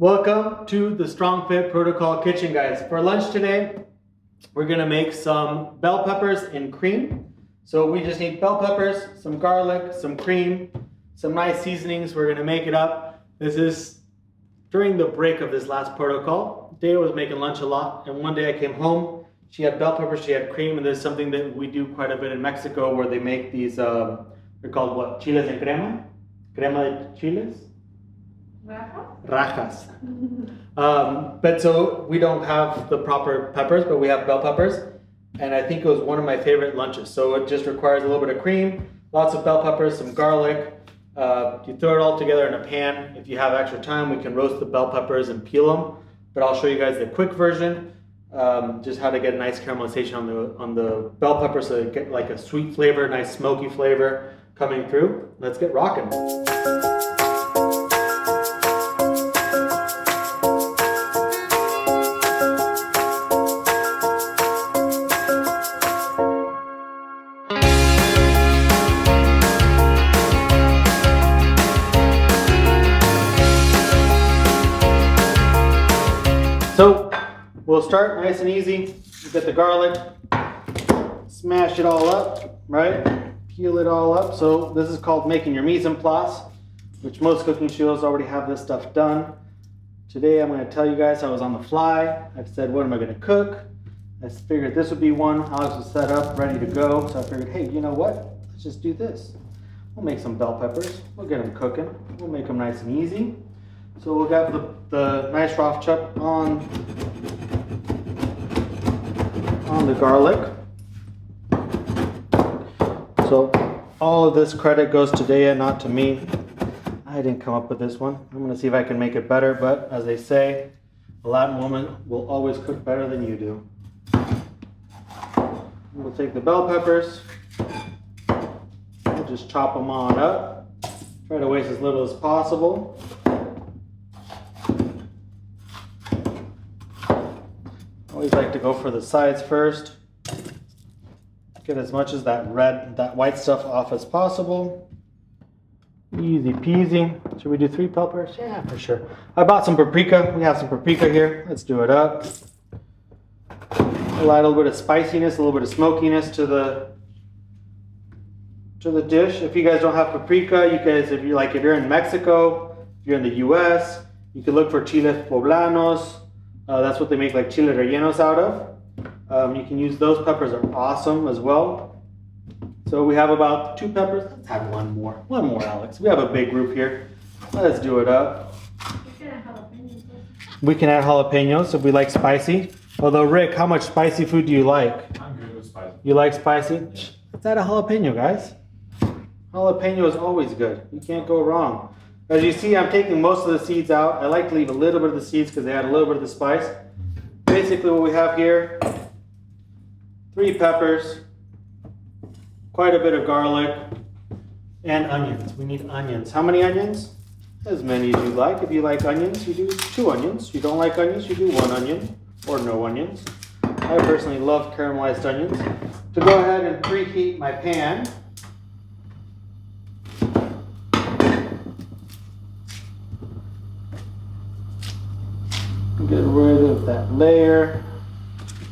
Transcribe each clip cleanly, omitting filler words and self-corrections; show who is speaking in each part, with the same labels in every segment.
Speaker 1: Welcome to the Strongfit Protocol Kitchen, guys. For lunch today, we're gonna make some bell peppers and cream. So we just need bell peppers, some garlic, some cream, some nice seasonings. We're gonna make it up. This is during the break of this last protocol. Dea was making lunch a lot, and one day I came home. She had bell peppers, she had cream, and there's something that we do quite a bit in Mexico where they make these, they're called what? Chiles en crema? Crema de chiles? Rajas. But so we don't have the proper peppers, but we have bell peppers. And I think it was one of my favorite lunches. So it just requires a little bit of cream, lots of bell peppers, some garlic. You throw it all together in a pan. If you have extra time, we can roast the bell peppers and peel them. But I'll show you guys the quick version, just how to get a nice caramelization on the bell pepper so you get like a sweet flavor, nice smoky flavor coming through. Let's get rocking. So we'll start nice and easy. You get the garlic, smash it all up, right? Peel it all up. So this is called making your mise en place, which most cooking shows already have this stuff done. Today I'm going to tell you guys I was on the fly. I've said, what am I going to cook? I figured this would be one. Alex was set up, ready to go. So I figured, hey, you know what? Let's just do this. We'll make some bell peppers. We'll get them cooking. We'll make them nice and easy. So we'll get the nice raw chop on the garlic. So all of this credit goes to Dea, not to me. I didn't come up with this one. I'm gonna see if I can make it better, but as they say, a Latin woman will always cook better than you do. We'll take the bell peppers. We'll just chop them on up. Try to waste as little as possible. Always like to go for the sides first. Get as much as that white stuff off as possible. Easy peasy. Should we do 3 peppers? Yeah, for sure. I bought some paprika. We have some paprika here. Let's do it up. I'll add a little bit of spiciness, a little bit of smokiness to the dish. If you guys don't have paprika, you guys, if you're in Mexico, if you're in the US, you can look for chiles poblanos. That's what they make like chile rellenos out of. You can use those. Peppers are awesome as well. So we have about 2 peppers. Let's have one more. One more, Alex. We have a big group here. Let's do it up. We can add jalapenos if we like spicy. Although, Rick, how much spicy food do you like?
Speaker 2: I'm good with spicy.
Speaker 1: You like spicy? Let's add a jalapeno, guys. Jalapeno is always good. You can't go wrong. As you see, I'm taking most of the seeds out. I like to leave a little bit of the seeds because they add a little bit of the spice. Basically what we have here, 3 peppers, quite a bit of garlic, and onions. We need onions. How many onions? As many as you like. If you like onions, you do 2 onions. If you don't like onions, you do 1 onion or no onions. I personally love caramelized onions. To go ahead and preheat my pan, get rid of that layer.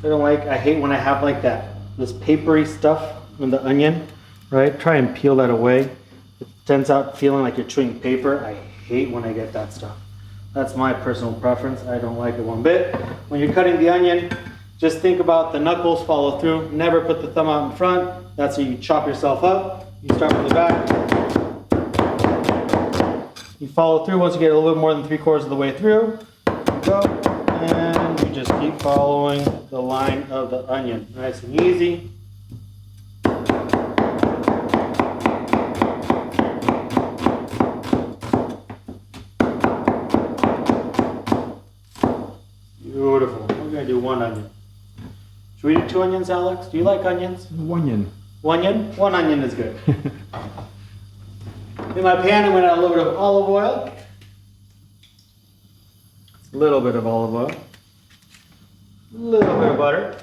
Speaker 1: I hate when I have like this papery stuff in the onion, right? Try and peel that away. It turns out feeling like you're chewing paper. I hate when I get that stuff. That's my personal preference. I don't like it one bit. When you're cutting the onion, just think about the knuckles, follow through. Never put the thumb out in front. That's how you chop yourself up. You start from the back. You follow through once you get a little more than 3/4 of the way through. Go, and you just keep following the line of the onion. Nice and easy. Beautiful. We're going to do 1 onion. Should we do 2 onions, Alex? Do you like onions?
Speaker 2: 1 onion.
Speaker 1: 1 onion? 1 onion is good. In my pan, I'm going to add a little bit of olive oil. A little bit of olive oil, a little bit of butter.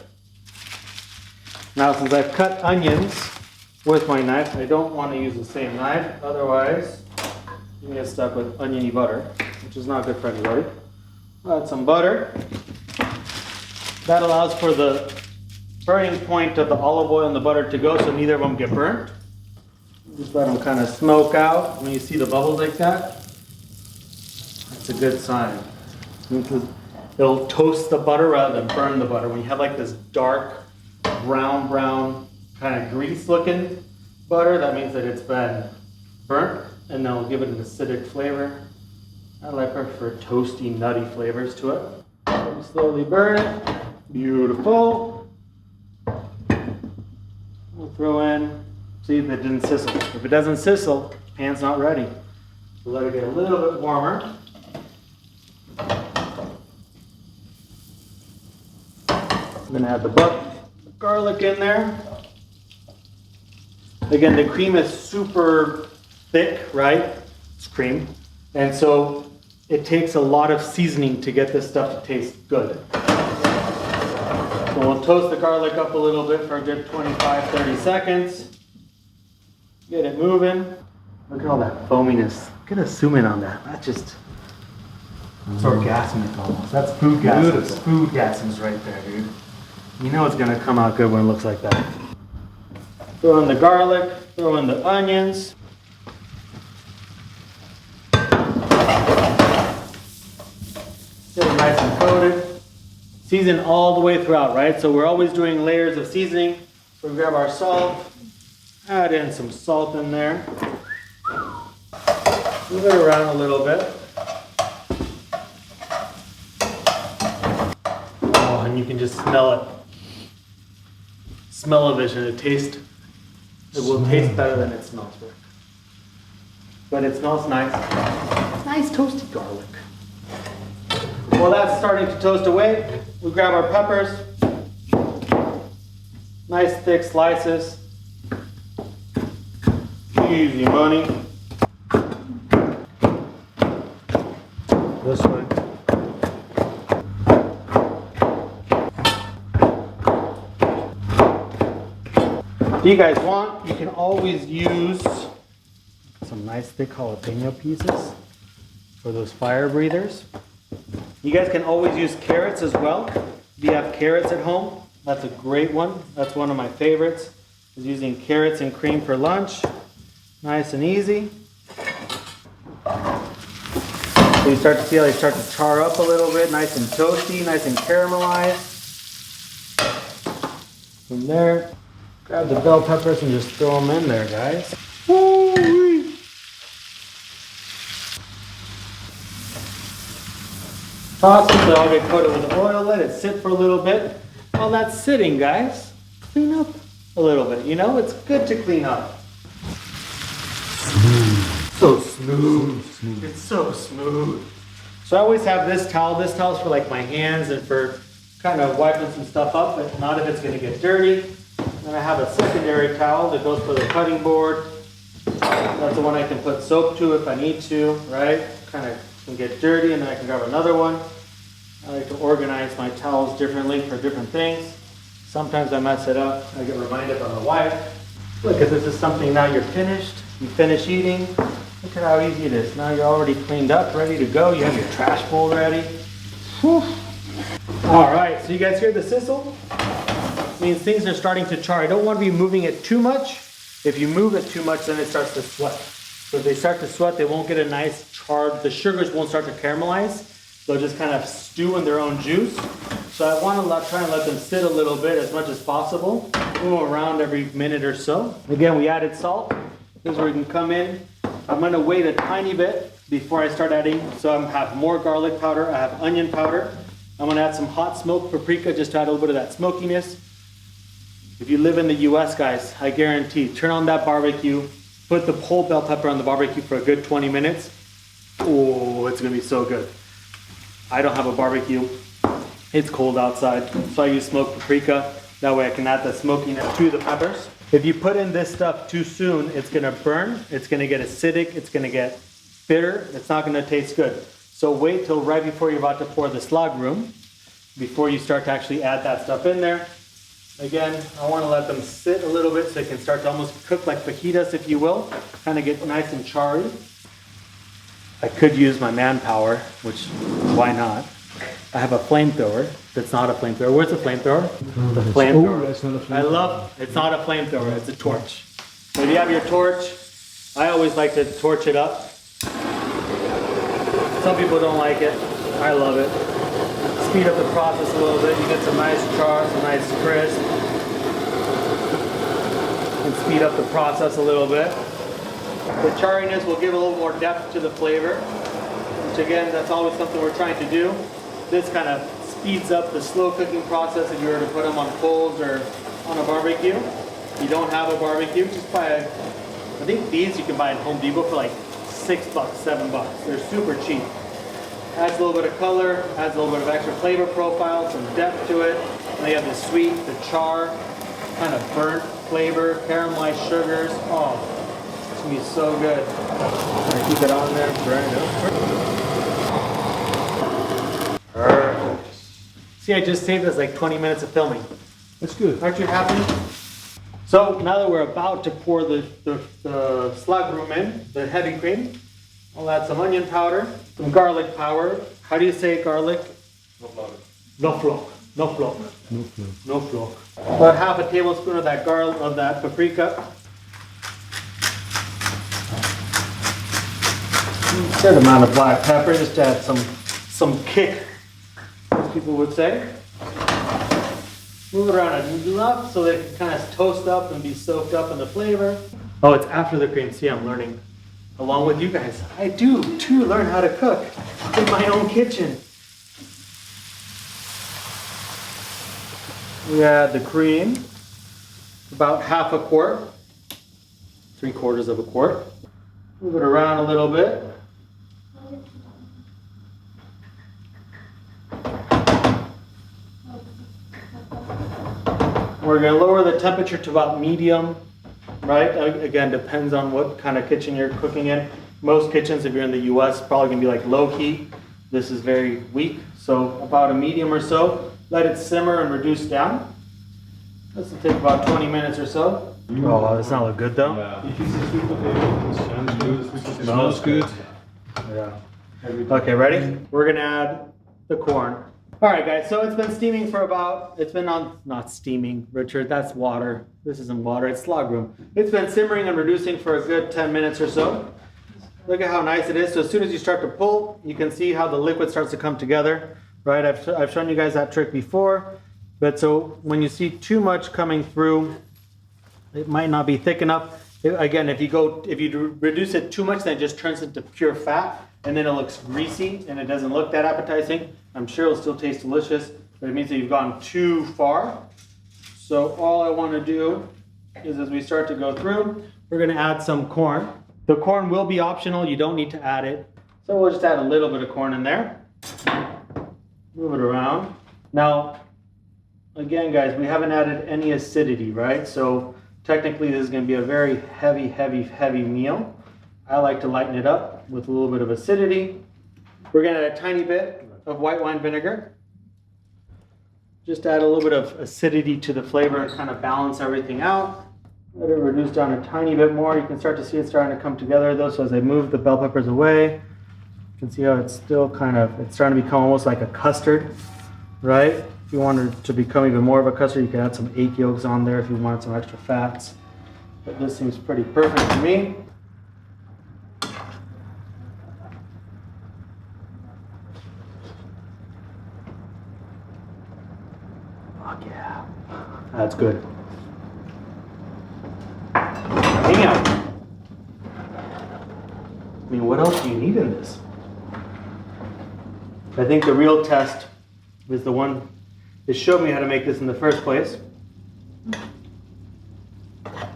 Speaker 1: Now, since I've cut onions with my knife, I don't want to use the same knife, otherwise you get stuck with oniony butter, which is not good for anybody. Add some butter. That allows for the burning point of the olive oil and the butter to go so neither of them get burnt. Just let them kind of smoke out. When you see the bubbles like that, that's a good sign. It'll toast the butter rather than burn the butter. When you have like this dark brown kind of grease looking butter, that means that it's been burnt, and that'll give it an acidic flavor. I prefer toasty, nutty flavors to it. So we slowly burn it. Beautiful. We'll throw in, see if it didn't sizzle. If it doesn't sizzle, pan's not ready. So let it get a little bit warmer. I'm gonna add the garlic in there. Again, the cream is super thick, right? It's cream. And so it takes a lot of seasoning to get this stuff to taste good. So we'll toast the garlic up a little bit for a good 25-30 seconds. Get it moving. Look at all that foaminess. Get a zoom in on that. That's just, it's orgasmic almost. That's food gases. Food gases right there, dude. You know it's gonna come out good when it looks like that. Throw in the garlic, throw in the onions. Get it nice and coated. Season all the way throughout, right? So we're always doing layers of seasoning. So we grab our salt, add in some salt in there. Move it around a little bit. Oh, and you can just smell it. Smell-o-vision, it will taste better than it smells, Rick. But it smells nice. Nice toasty garlic. While that's starting to toast away, we grab our peppers. Nice thick slices. Easy money. This way. If you guys want, you can always use some nice thick jalapeno pieces for those fire breathers. You guys can always use carrots as well. If you have carrots at home, that's a great one. That's one of my favorites, is using carrots and cream for lunch. Nice and easy. So you start to see how they start to char up a little bit, nice and toasty, nice and caramelized. From there, grab the bell peppers and just throw them in there, guys. Woo-wee. Toss it, so I'll get coated with oil, let it sit for a little bit. While that's sitting, guys, clean up a little bit. You know, it's good to clean up. Smooth. So smooth. It's so smooth. So I always have this towel. This towel's for like my hands and for kind of wiping some stuff up, but not if it's gonna get dirty. Then I have a secondary towel that goes for the cutting board. That's the one I can put soap to if I need to, right? Kind of can get dirty, and then I can grab another one. I like to organize my towels differently for different things. Sometimes I mess it up. I get reminded by my wife. Look, if this is something now you're finished, you finish eating. Look at how easy it is. Now you're already cleaned up, ready to go. You have your trash bowl ready. Whew. All right, so you guys hear the sizzle? It means things are starting to char. I don't want to be moving it too much. If you move it too much, then it starts to sweat. So if they start to sweat, they won't get a nice charred, the sugars won't start to caramelize. They'll just kind of stew in their own juice. So I want to try and let them sit a little bit as much as possible. Move them around every minute or so. Again, we added salt. This is where you can come in. I'm going to wait a tiny bit before I start adding. So I have more garlic powder. I have onion powder. I'm going to add some hot smoked paprika just to add a little bit of that smokiness. If you live in the US, guys, I guarantee, turn on that barbecue, put the whole bell pepper on the barbecue for a good 20 minutes. Oh, it's going to be so good. I don't have a barbecue. It's cold outside, so I use smoked paprika. That way I can add the smokiness to the peppers. If you put in this stuff too soon, it's gonna burn, it's gonna get acidic, it's gonna get bitter, it's not gonna taste good. So wait till right before you're about to pour the slag room, before you start to actually add that stuff in there. Again, I wanna let them sit a little bit so they can start to almost cook like fajitas, if you will, kind of get nice and charry. I could use my manpower, which, why not? I have a flamethrower that's not a flamethrower. Where's the flamethrower? The flamethrower.
Speaker 2: Oh, that's not a flamethrower.
Speaker 1: It's not a flamethrower, it's a torch. So if you have your torch, I always like to torch it up. Some people don't like it. I love it. Speed up the process a little bit. You get some nice char, some nice crisp. And speed up the process a little bit. The charriness will give a little more depth to the flavor, which again, that's always something we're trying to do. This kind of speeds up the slow cooking process if you were to put them on coals or on a barbecue. If you don't have a barbecue, just buy I think these you can buy at Home Depot for like $6, $7. They're super cheap. Adds a little bit of color, adds a little bit of extra flavor profile, some depth to it. And then you have the sweet, the char, kind of burnt flavor, caramelized sugars. Oh, it's gonna be so good. Keep it on there, burn it up. Perfect. See, I just saved us like 20 minutes of filming.
Speaker 2: That's good.
Speaker 1: Aren't you happy? So now that we're about to pour the slagroom in, the heavy cream, I'll add some onion powder, some garlic powder. How do you say garlic?
Speaker 2: No flour.
Speaker 1: No flock. No flock.
Speaker 2: No flour.
Speaker 1: No flock. About half a tablespoon of that paprika. A certain amount of black pepper just to add some kick, as people would say. Move it around enough so that it can kind of toast up and be soaked up in the flavor. Oh, it's after the cream. See, I'm learning along with you guys. I do too learn how to cook in my own kitchen. We add the cream, about half a quart, 3/4 of a quart. Move it around a little bit. We're going to lower the temperature to about medium, right? Again, depends on what kind of kitchen you're cooking in. Most kitchens, if you're in the US, probably going to be like low heat. This is very weak, so about a medium or so. Let it simmer and reduce down. This will take about 20 minutes or so. Oh, that's not look good though.
Speaker 2: Yeah. Smells good.
Speaker 1: Yeah. Okay, ready? We're going to add the corn. All right, guys, so it's been steaming for not steaming, Richard, that's water. This isn't water, it's slagroom. It's been simmering and reducing for a good 10 minutes or so. Look at how nice it is. So as soon as you start to pull, you can see how the liquid starts to come together, right? I've shown you guys that trick before, but so when you see too much coming through, it might not be thick enough. Again, if you reduce it too much, then it just turns into pure fat, and then it looks greasy and it doesn't look that appetizing. I'm sure it'll still taste delicious, but it means that you've gone too far. So all I want to do is, as we start to go through, we're going to add some corn. The corn will be optional, you don't need to add it. So we'll just add a little bit of corn in there. Move it around. Now, again guys, we haven't added any acidity, right? So technically this is going to be a very heavy meal. I like to lighten it up with a little bit of acidity. We're going to add a tiny bit of white wine vinegar. Just add a little bit of acidity to the flavor and kind of balance everything out. Let it reduce down a tiny bit more. You can start to see it starting to come together though. So as I move the bell peppers away, you can see how it's still it's starting to become almost like a custard, right? If you want it to become even more of a custard, you can add some egg yolks on there if you want some extra fats. But this seems pretty perfect to me. Fuck yeah. That's good. Damn. I mean, what else do you need in this? I think the real test is the one that showed me how to make this in the first place.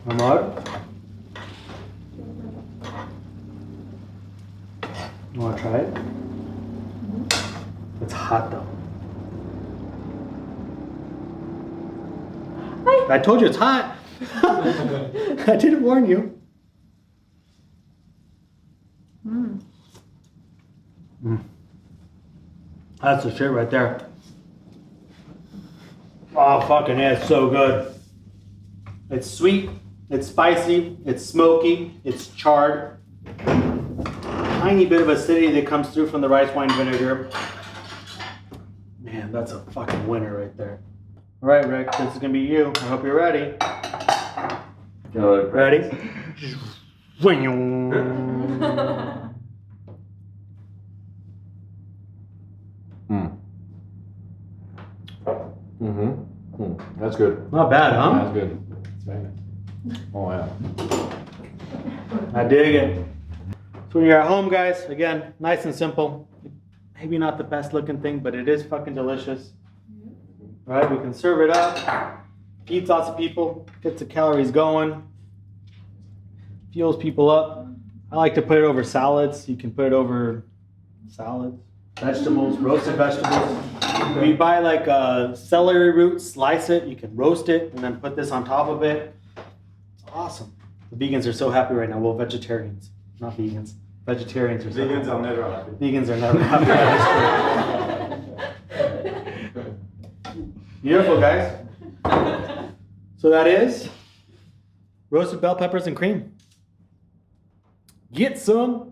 Speaker 1: Ahmad? You want to try it? It's hot though. I told you it's hot. I didn't warn you. That's the shit right there. Oh, fucking yeah, it's so good. It's sweet, it's spicy, it's smoky, it's charred. Tiny bit of acidity that comes through from the rice wine vinegar. Man, that's a fucking winner right there. All right, Rick, this is gonna be you. I hope you're ready. Ready?
Speaker 2: That's good.
Speaker 1: Not bad, huh?
Speaker 2: That's good. That's very nice. Oh yeah.
Speaker 1: I dig it. So when you're at home, guys, again, nice and simple. Maybe not the best looking thing, but it is fucking delicious. All right, we can serve it up. Feeds lots of people. Gets the calories going. Fuels people up. I like to put it over salads. You can put it over salads, vegetables, roasted vegetables. If you buy like a celery root, slice it, you can roast it, and then put this on top of it. It's awesome. The vegans are so happy right now. Well, vegetarians, not vegans. Vegetarians are so
Speaker 3: Vegans
Speaker 1: happy.
Speaker 3: are never happy.
Speaker 1: Vegans are never happy. Beautiful, guys. So that is roasted bell peppers and cream. Get some.